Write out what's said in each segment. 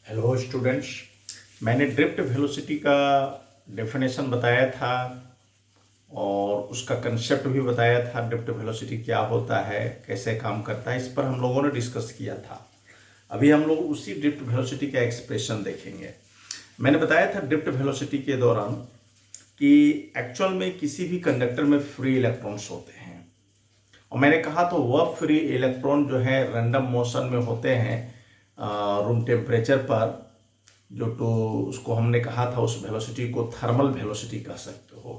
Hello students, मैंने drift velocity का definition बताया था और उसका कंसेप्ट भी बताया था। ड्रिफ्ट वेलोसिटी क्या होता है, कैसे काम करता है, इस पर हम लोगों ने डिस्कस किया था। अभी हम लोग उसी ड्रिफ्ट वेलोसिटी का एक्सप्रेशन देखेंगे। मैंने बताया था ड्रिफ्ट वेलोसिटी के दौरान कि एक्चुअल में किसी भी कंडक्टर में फ्री इलेक्ट्रॉन्स होते हैं और मैंने कहा तो वह फ्री इलेक्ट्रॉन जो है रैंडम मोशन में होते हैं रूम टेम्परेचर पर। जो तो उसको हमने कहा था, उस वेलोसिटी को थर्मल वेलोसिटी कह सकते हो,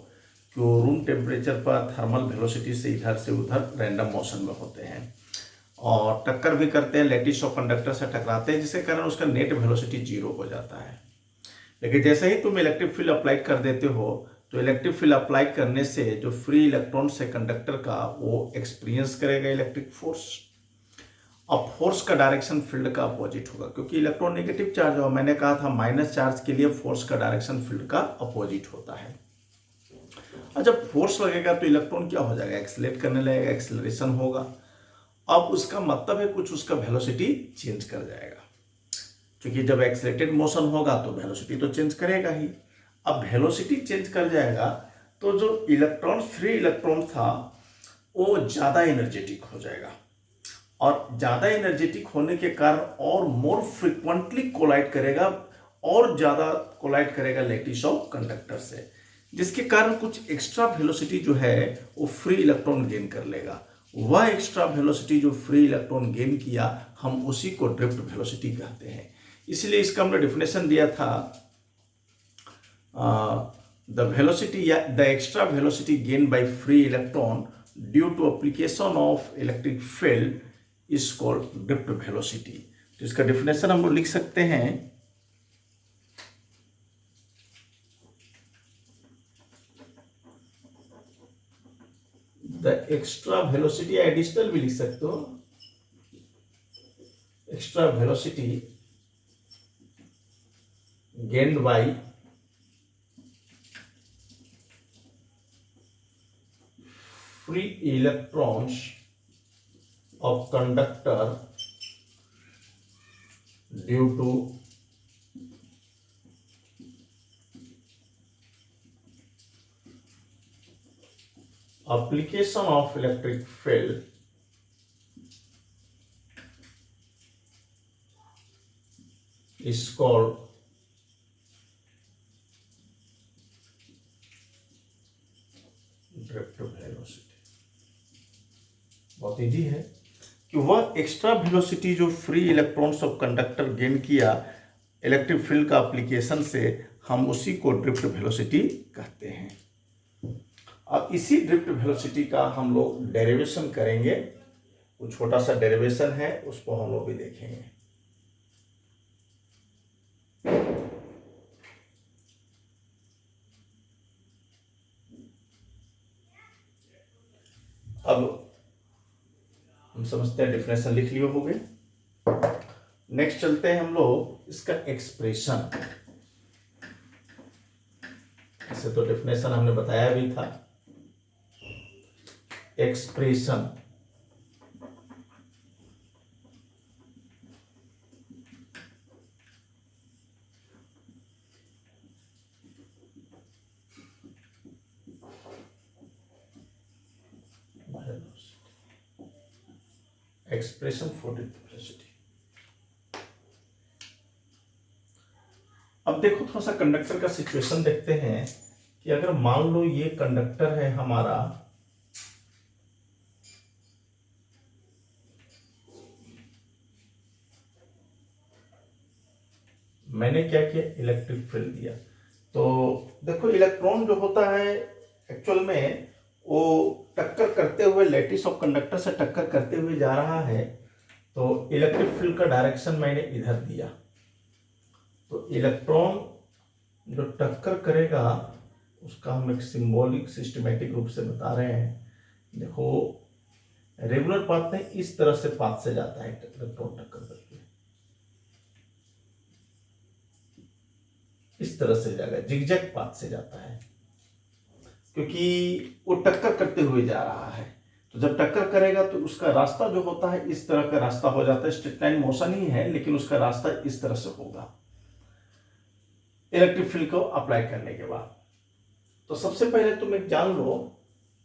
कि वो रूम टेम्परेचर पर थर्मल वेलोसिटी से इधर से उधर रैंडम मोशन में होते हैं और टक्कर भी करते हैं, लैटिस ऑफ कंडक्टर से टकराते हैं, जिसके कारण उसका नेट वेलोसिटी जीरो हो जाता है। लेकिन जैसे ही तुम इलेक्ट्रिक फील्ड अप्लाई कर देते हो तो इलेक्ट्रिक फील्ड अप्लाई करने से जो फ्री इलेक्ट्रॉन है कंडक्टर का, वो एक्सपीरियंस करेगा इलेक्ट्रिक फोर्स। अब फोर्स का डायरेक्शन फील्ड का अपोजिट होगा, क्योंकि इलेक्ट्रॉन नेगेटिव चार्ज होगा। मैंने कहा था माइनस चार्ज के लिए फोर्स का डायरेक्शन फील्ड का अपोजिट होता है। और जब फोर्स लगेगा तो इलेक्ट्रॉन क्या हो जाएगा, एक्सेलरेट करने लगेगा, एक्सेलरेशन होगा। अब उसका मतलब है कुछ उसका वेलोसिटी चेंज कर जाएगा, क्योंकि जब एक्सेलरेटेड मोशन होगा तो वेलोसिटी तो चेंज करेगा ही। अब वेलोसिटी चेंज कर जाएगा तो जो इलेक्ट्रॉन फ्री इलेक्ट्रॉन था वो ज़्यादा एनर्जेटिक हो जाएगा और ज़्यादा एनर्जेटिक होने के कारण और मोर फ्रिक्वेंटली कोलाइड करेगा और ज़्यादा कोलाइड करेगा लैटिस ऑफ कंडक्टर से, जिसके कारण कुछ एक्स्ट्रा वेलोसिटी जो है वो फ्री इलेक्ट्रॉन गेन कर लेगा। वह एक्स्ट्रा वेलोसिटी जो फ्री इलेक्ट्रॉन गेन किया, हम उसी को ड्रिफ्ट वेलोसिटी कहते हैं। इसलिए इसका हमने डिफिनेशन दिया था, द वेलोसिटी या the extra velocity gain by free electron due to application of electric field is called drift velocity. तो इसका डिफिनेशन हम लोग लिख सकते हैं, द एक्स्ट्रा वेलोसिटी, एडिशनल भी लिख सकते हो, extra velocity gained by free electrons of conductor due to application of electric field is called drift velocity। बहुत इजी है कि वह एक्स्ट्रा वेलोसिटी जो free electrons of conductor gain किया इलेक्ट्रिक फील्ड का एप्लीकेशन से, हम उसी को ड्रिफ्ट वेलोसिटी कहते हैं। अब इसी ड्रिफ्ट वेलोसिटी का हम लोग डेरिवेशन करेंगे। वो छोटा सा डेरिवेशन है, उसको हम लोग भी देखेंगे। अब हम समझते हैं, डिफिनेशन लिख लिए होंगे। नेक्स्ट चलते हैं हम लोग इसका एक्सप्रेशन। ऐसे तो डिफिनेशन हमने बताया भी था। Expression expression for drift velocity. अब देखो, थोड़ा सा कंडक्टर का सिचुएशन देखते हैं कि अगर मान लो ये कंडक्टर है हमारा, मैंने क्या किया, इलेक्ट्रिक फील्ड दिया। तो देखो, इलेक्ट्रॉन जो होता है एक्चुअल में वो टक्कर करते हुए लैटिस ऑफ कंडक्टर से टक्कर करते हुए जा रहा है। तो इलेक्ट्रिक फील्ड का डायरेक्शन मैंने इधर दिया, तो इलेक्ट्रॉन जो टक्कर करेगा उसका हम एक सिंबॉलिक सिस्टमेटिक रूप से बता रहे हैं। देखो, रेगुलर पाथ में इस तरह से पाथ से जाता है इलेक्ट्रॉन टक्कर करके, इस तरह से जाएगा, जिगजैग पाथ से जाता है, क्योंकि वो टक्कर करते हुए जा रहा है। तो जब टक्कर करेगा तो उसका रास्ता जो होता है इस तरह का रास्ता हो जाता है, स्ट्रेट लाइन मोशन ही है लेकिन उसका रास्ता इस तरह से होगा इलेक्ट्रिक फील्ड को अप्लाई करने के बाद। तो सबसे पहले तुम एक जान लो,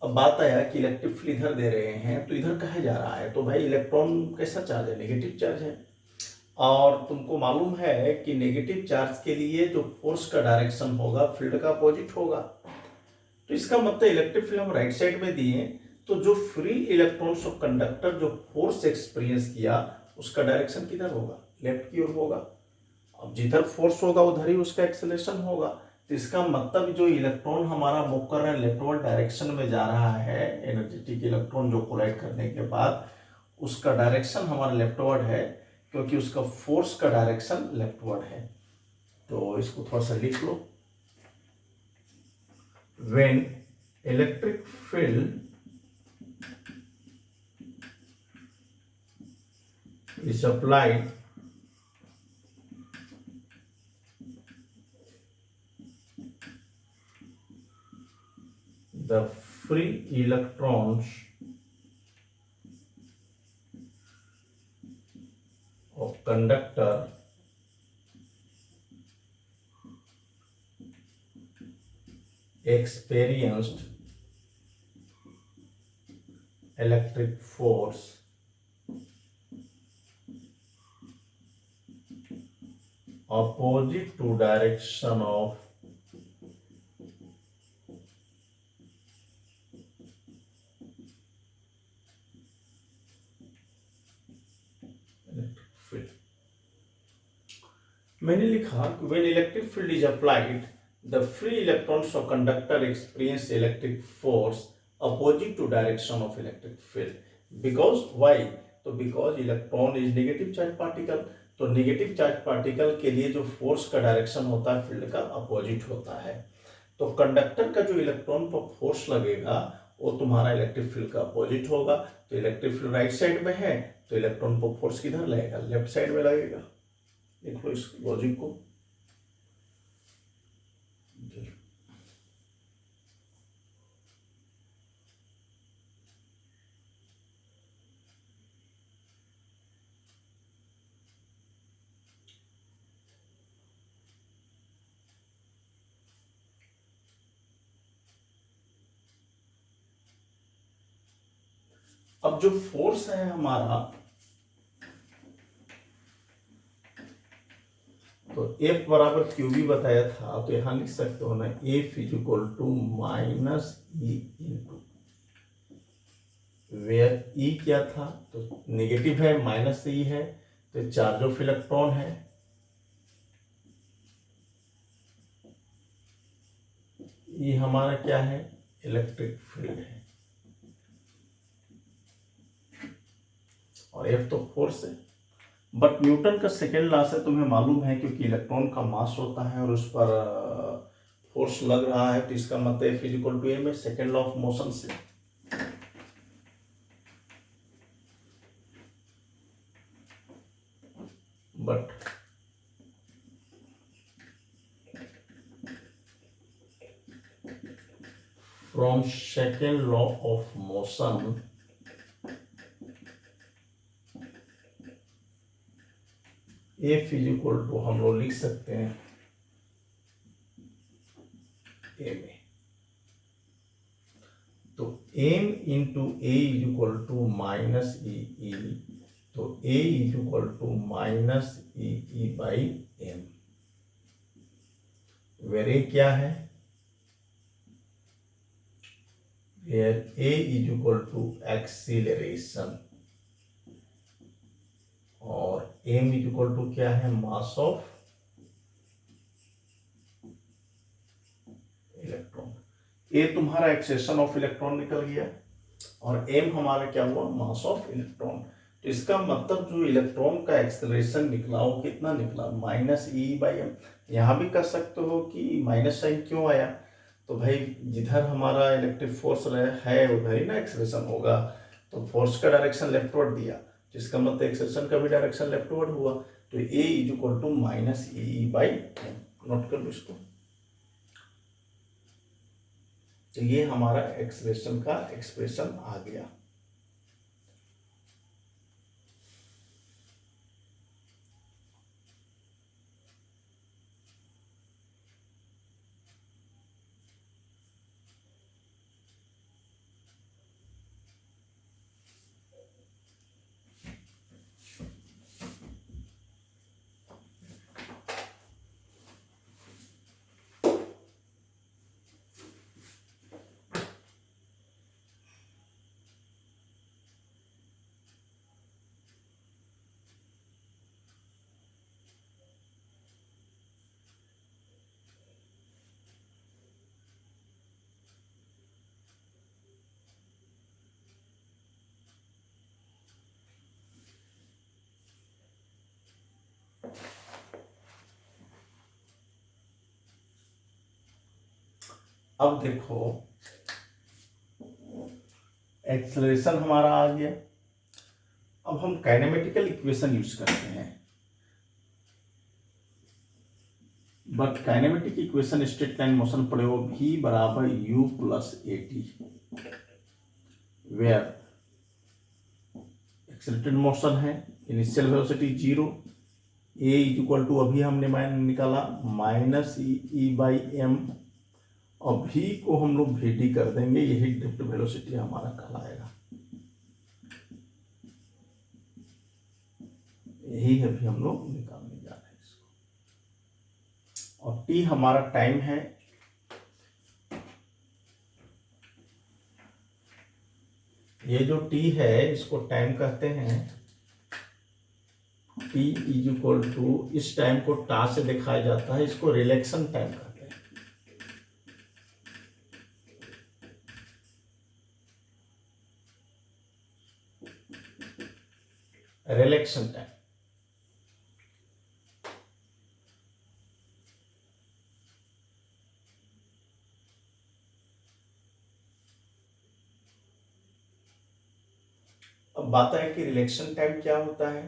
अब बात आया कि इलेक्ट्रिक फील्ड इधर दे रहे हैं तो इधर कहा जा रहा है, तो भाई इलेक्ट्रॉन कैसा चार्ज है, नेगेटिव चार्ज है। और तुमको मालूम है कि नेगेटिव चार्ज के लिए जो फोर्स का डायरेक्शन होगा फील्ड का अपोजिट होगा। तो इसका मतलब इलेक्ट्रिक फील्ड हम राइट साइड में दिए तो जो फ्री इलेक्ट्रॉन्स ऑफ कंडक्टर जो फोर्स एक्सपीरियंस किया उसका डायरेक्शन किधर होगा, लेफ्ट की ओर होगा। अब जिधर फोर्स होगा उधर ही उसका एक्सेलरेशन होगा। तो इसका मतलब जो इलेक्ट्रॉन हमारा मूव कर रहा है लेफ्टवर्ड डायरेक्शन में जा रहा है, एनर्जेटिक इलेक्ट्रॉन जो कोलाइड करने के बाद उसका डायरेक्शन हमारा लेफ्टवर्ड है क्योंकि उसका फोर्स का डायरेक्शन लेफ्टवर्ड है। तो इसको थोड़ा सा लिख लो। When electric field is applied, the free electrons of conductor experienced electric force opposite to direction of electric field। मैंने लिखा कि when electric field is applied, the free electrons of conductor experience electric force opposite to direction of electric field। Because why? तो because electron is negative charge particle, तो negative charge particle के लिए जो force का direction होता है field का opposite होता है। तो कंडक्टर का जो इलेक्ट्रॉन पर फोर्स लगेगा वो तुम्हारा इलेक्ट्रिक फील्ड का अपोजिट होगा। तो इलेक्ट्रिक फील्ड राइट साइड में है तो इलेक्ट्रॉन पर फोर्स किधर लगेगा, लेफ्ट साइड में लगेगा। देखो इस लॉजिक को। अब जो फोर्स है हमारा, तो F बराबर क्यू भी बताया था, तो यहां लिख सकते हो ना F is equal to minus E into, where E क्या था, तो नेगेटिव है, माइनस ई है, तो चार्ज ऑफ इलेक्ट्रॉन है। ये हमारा क्या है, इलेक्ट्रिक फील्ड है, और F तो फोर्स है। बट न्यूटन का सेकेंड लॉ से तुम्हें मालूम है क्योंकि इलेक्ट्रॉन का मास होता है और उस पर फोर्स लग रहा है, तो इसका मतलब F is equal to M है, सेकेंड लॉ ऑफ मोशन से। But from second law of motion F is equal to हम लोग लिख सकते हैं एम ए। तो M into A is equal to minus E, तो A is equal to minus E by M, where A क्या है, where A is equal to acceleration, और एम इज इक्वल टू क्या है, मास ऑफ इलेक्ट्रॉन। ए तुम्हारा acceleration of electron निकल गया और एम हमारा क्या हुआ, मास ऑफ इलेक्ट्रॉन। तो इसका मतलब जो इलेक्ट्रॉन का एक्सेलरेशन निकला वो कितना निकला, माइनस ई बाई एम। यहां भी कर सकते हो कि माइनस साइन क्यों आया, तो भाई जिधर हमारा इलेक्ट्रिक फोर्स है उधर ही ना एक्सेलरेशन होगा, तो फोर्स का डायरेक्शन लेफ्टवर्ड दिया जिसका मतलब एक्सेलरेशन का भी डायरेक्शन लेफ्टवर्ड हुआ। तो A is equal to minus E by M, note कर लो इसको। तो ये हमारा एक्सप्रेशन का एक्सप्रेशन आ गया। अब देखो एक्सेलरेशन हमारा आ गया। अब हम काइनेमेटिकल इक्वेशन यूज करते हैं, but kinematic equation straight line motion पढ़े हो, v बराबर u plus A T, where accelerated motion है, initial velocity 0, a is equal to अभी हमने निकाला माइनस ई बाई एम, और v को हम लोग वी डी कर देंगे, यही ड्रिफ्ट वेलोसिटी हमारा कहलाएगा। यही अभी हम लोग निकालने जा रहे हैं इसको। और t हमारा टाइम है, ये जो t है इसको टाइम कहते हैं। t इज इक्वल टू, इस टाइम को टा से दिखाया जाता है, इसको रिलैक्सन टाइम कहते हैं। Relaxin time. अब बात है कि रिलैक्सन टाइम क्या होता है।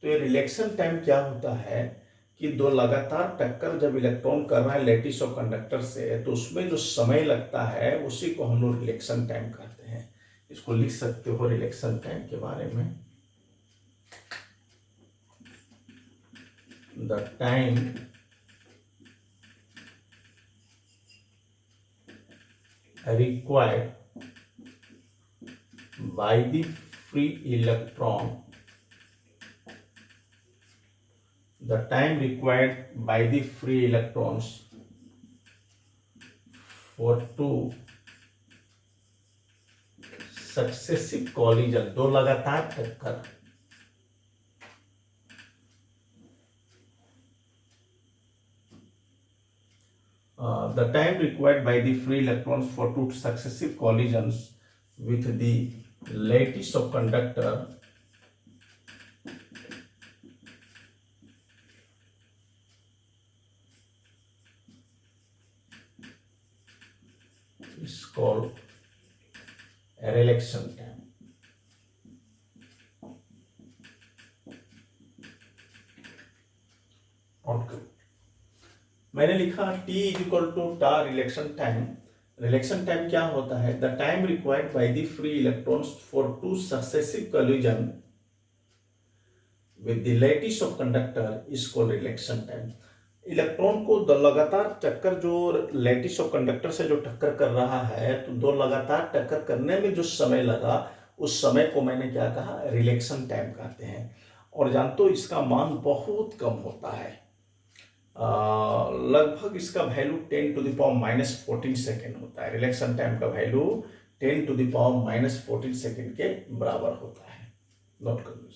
तो ये रिलैक्सन टाइम क्या होता है कि दो लगातार टक्कर जब इलेक्ट्रॉन कर रहा है लैटिस ऑफ कंडक्टर से, तो उसमें जो समय लगता है उसी को हम लोग रिलैक्सन टाइम कहते हैं। इसको लिख सकते हो रिलैक्सन टाइम के बारे में, the time required by the free electron, the time required by the free electrons for two successive collision, दो लगातार टक्कर, the time required by the free electrons for two successive collisions with the lattice of conductor is called relaxin time. मैंने लिखा t is equal to टा relaxin time. Relaxin time क्या होता है, the time required by the free electrons for two successive collision with the lattice of conductor is called relaxin time. Electron को दो लगातार टक्कर, जो लैटिस ऑफ कंडक्टर से जो टक्कर कर रहा है, तो दो लगातार टक्कर करने में जो समय लगा, उस समय को मैंने क्या कहा, रिलैक्सन टाइम कहते हैं। और जानते हो इसका मान बहुत कम होता है, लगभग इसका value 10 to the power minus 14 second होता है। रिलैक्सन टाइम का value 10 to the power minus 14 second के बराबर होता है। नोट कर लो।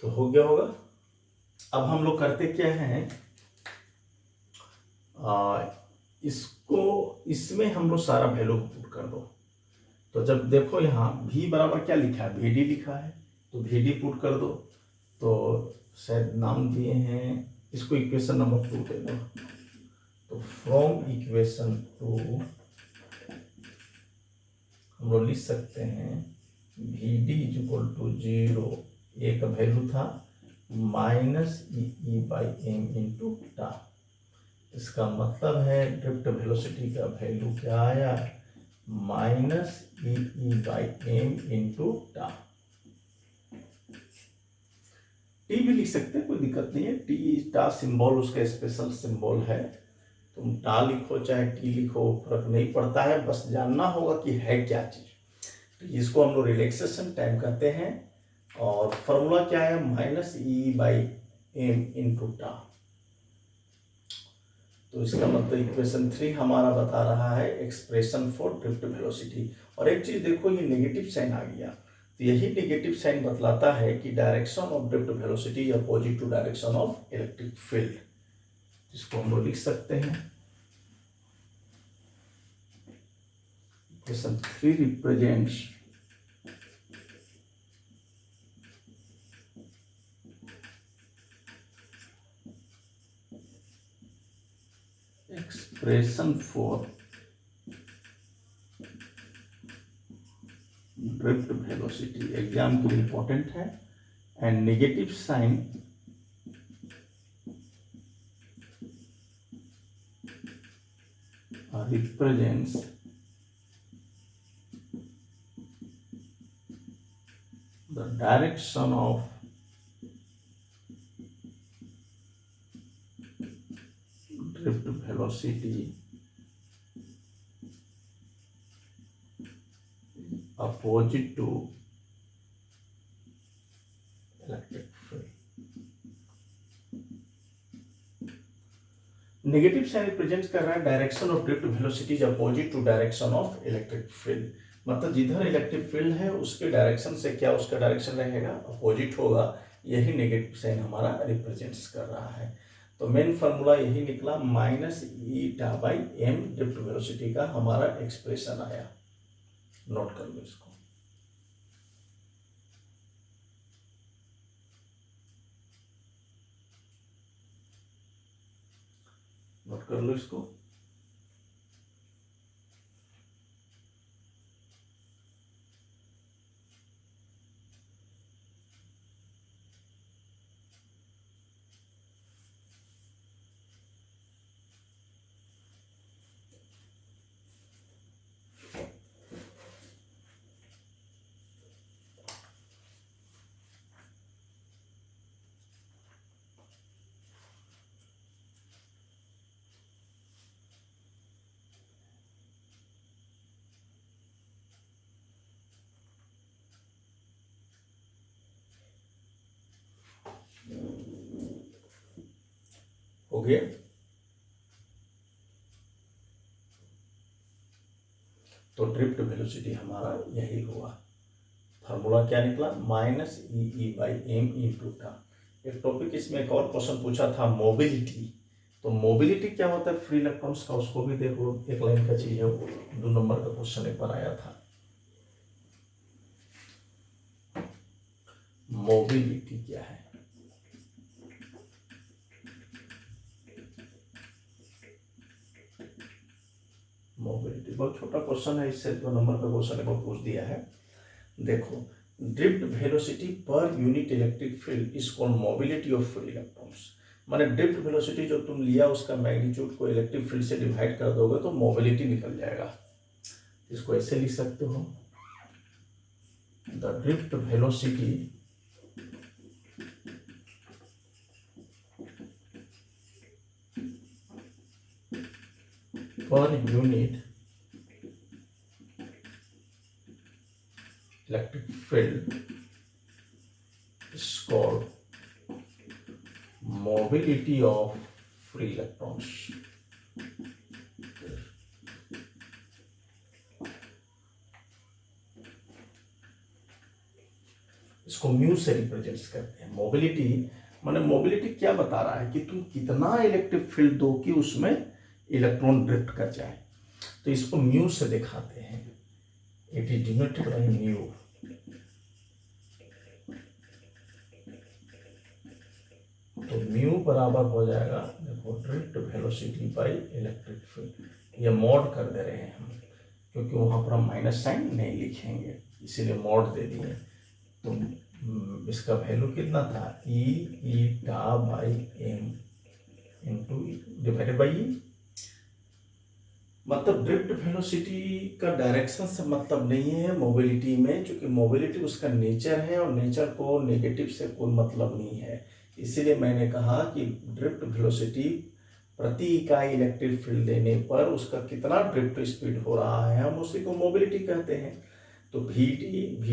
तो हो गया होगा। अब हम लोग करते क्या हैं, इसको, इसमें हम लोग सारा वैल्यू पुट कर दो। तो जब देखो यहाँ v बराबर क्या लिखा है, vd लिखा है, तो vd पुट कर दो। तो शायद नाम दिए हैं इसको, इक्वेशन नंबर 2 दे दो। तो फ्रॉम इक्वेशन 2 हम लोग लिख सकते हैं vd is equal to 0, A का वैल्यू था minus E by M into tau. इसका मतलब है ड्रिफ्ट वेलोसिटी का वैल्यू क्या आया, minus E by M into tau. T भी लिख सकते हैं, कोई दिक्कत नहीं है। टी टा सिंबल उसका स्पेशल सिंबल है, तुम टा लिखो चाहे टी लिखो फर्क नहीं पड़ता है, बस जानना होगा कि है क्या चीज। तो इसको हम लोग रिलैक्सेशन टाइम कहते हैं। और फॉर्मूला क्या है, -E/m × टा। तो इसका मतलब इक्वेशन 3 हमारा बता रहा है एक्सप्रेशन फॉर ड्रिफ्ट वेलोसिटी। और एक चीज देखो, ये नेगेटिव साइन आ गया, तो यही नेगेटिव साइन बतलाता है कि direction of drift velocity opposite to direction of electric field. इसको हम लोग लिख सकते हैं, equation 3 represents expression for drift velocity. Exam के लिए इंपॉर्टेंट है। And negative sign represents the direction of drift velocity opposite to electric field। Negative sign represent कर रहा है direction of drift velocity opposite to direction of electric field. मतलब जिधर electric field है उसके डायरेक्शन से क्या उसका डायरेक्शन रहेगा, अपोजिट होगा। यही नेगेटिव साइन हमारा रिप्रेजेंट्स कर रहा है। तो मेन फार्मूला यही निकला, -E/m ड्रिफ्ट वेलोसिटी का हमारा एक्सप्रेशन आया। नोट कर लो इसको। नोट कर लो इसको। हो गया। तो ड्रिफ्ट वेलोसिटी हमारा यही हुआ। फार्मूला क्या निकला, -E/m × टा। एक टॉपिक इसमें एक और क्वेश्चन पूछा था, मोबिलिटी। तो मोबिलिटी क्या होता है फ्री इलेक्ट्रॉन्स का, उसको भी देखो, एक लाइन का चीज है वो। 2 नंबर का क्वेश्चन एक बार आया था। मोबिलिटी क्या है, मोबिलिटी बहुत छोटा क्वेश्चन है, इससे 2 नंबर का क्वेश्चन है वो पूछ दिया है। देखो, drift velocity per unit electric field is called mobility of free electrons. माने ड्रिफ्ट वेलोसिटी जो तुम लिया उसका मैग्नीट्यूड को इलेक्ट्रिक फील्ड से डिवाइड कर दोगे तो मोबिलिटी निकल जाएगा। इसको ऐसे लिख सकते हो, the drift velocity per unit electric field is called mobility of free electrons। इसको म्यू से रिप्रेजेंट करते हैं। मोबिलिटी माने मोबिलिटी क्या बता रहा है कि तुम कितना इलेक्ट्रिक फील्ड दो कि उसमें इलेक्ट्रॉन ड्रिफ्ट कर जाए। तो इसको म्यू से दिखाते हैं, it is denoted by mu. तो म्यू बराबर हो जाएगा, देखो, drift velocity by electric field. ये मॉड कर दे रहे हैं हम, क्योंकि वहां पर हम माइनस साइन नहीं लिखेंगे, इसीलिए मॉड दे दिए। तो इसका वैल्यू कितना था, E/m इंटू डिवाइडेड बाई मतलब ड्रिफ्ट वेलोसिटी का डायरेक्शन से मतलब नहीं है मोबिलिटी में, क्योंकि मोबिलिटी उसका नेचर है और नेचर को नेगेटिव से कोई मतलब नहीं है। इसीलिए मैंने कहा कि ड्रिफ्ट वेलोसिटी प्रति इकाई इलेक्ट्रिक फील्ड देने पर उसका कितना ड्रिफ्ट स्पीड हो रहा है, हम उसी को मोबिलिटी कहते हैं। तो वी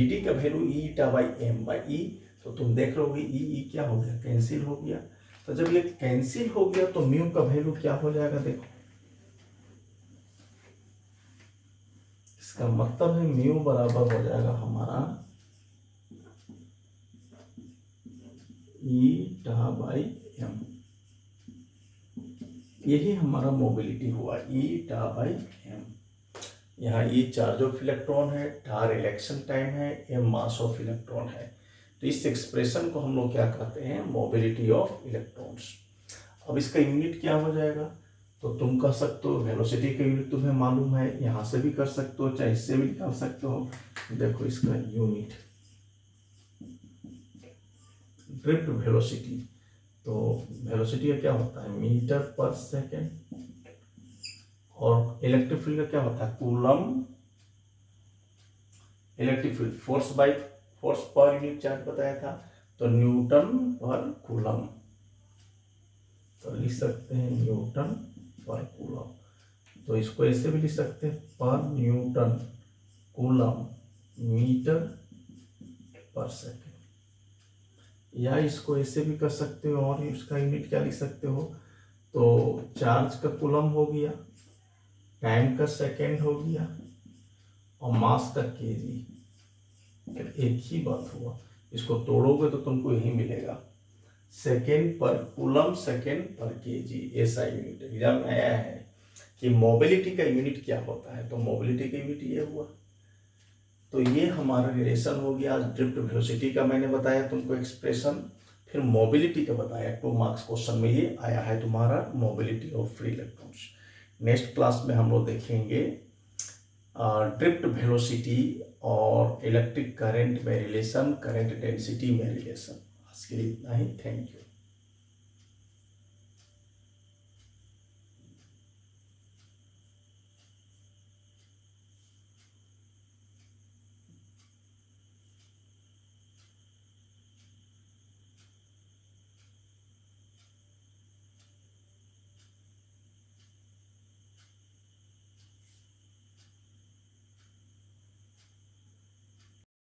डी का वैल्यू ई टा बाई एम बाई ई, तो तुम देख रहे हो ई क्या हो गया, कैंसिल हो गया। तो जब ये कैंसिल हो गया तो म्यू का वैल्यू क्या हो जाएगा, देखो इसका मतलब है म्यू बराबर हो जाएगा हमारा ई टा बाई एम, यही हमारा मोबिलिटी हुआ ई टा बाई एम। यहाँ ई चार्ज ऑफ इलेक्ट्रॉन है, टा रिलेक्शन टाइम है, एम मास ऑफ इलेक्ट्रॉन है। तो इस एक्सप्रेशन को हम लोग क्या कहते हैं, मोबिलिटी ऑफ इलेक्ट्रॉन्स। अब इसका यूनिट क्या हो जाएगा, तो तुम कह सकते हो वेलोसिटी का यूनिट तुम्हें मालूम है, यहाँ से भी कर सकते हो चाहे इससे भी निकाल सकते हो। देखो इसका यूनिट ड्रिफ्ट वेलोसिटी, तो वेलोसिटी का क्या होता है मीटर पर सेकेंड, और इलेक्ट्रिक फील्ड का क्या होता है coulomb. Electric field force per unit charge बताया था, तो न्यूटन पर कूलम, तो लिख सकते हैं न्यूटन पर कूलम। तो इसको ऐसे भी लिख सकते हैं पर न्यूटन कूलम मीटर पर सेकेंड, या इसको ऐसे भी कर सकते हो और इसका यूनिट क्या लिख सकते हो, तो चार्ज का कूलम हो गया, टाइम का सेकेंड हो गया और मास का केजी, एक ही बात हुआ। इसको तोड़ोगे तो तुमको यही मिलेगा सेकेंड पर कूलम सेकेंड पर केजी, ऐसा यूनिट एग्जाम में आया है कि मोबिलिटी का यूनिट क्या होता है, तो मोबिलिटी का यूनिट ये हुआ। तो ये हमारा रिलेशन हो गया। ड्रिफ्ट वेलोसिटी का मैंने बताया तुमको एक्सप्रेशन, फिर मोबिलिटी का बताया, 2 मार्क्स क्वेश्चन में ये आया है तुम्हारा mobility of free electrons. Next class में हम लोग देखेंगे ड्रिफ्ट वेलोसिटी और इलेक्ट्रिक करंट में रिलेशन, करंट डेंसिटी में रिलेशन। आज के लिए इतना ही, थैंक यू।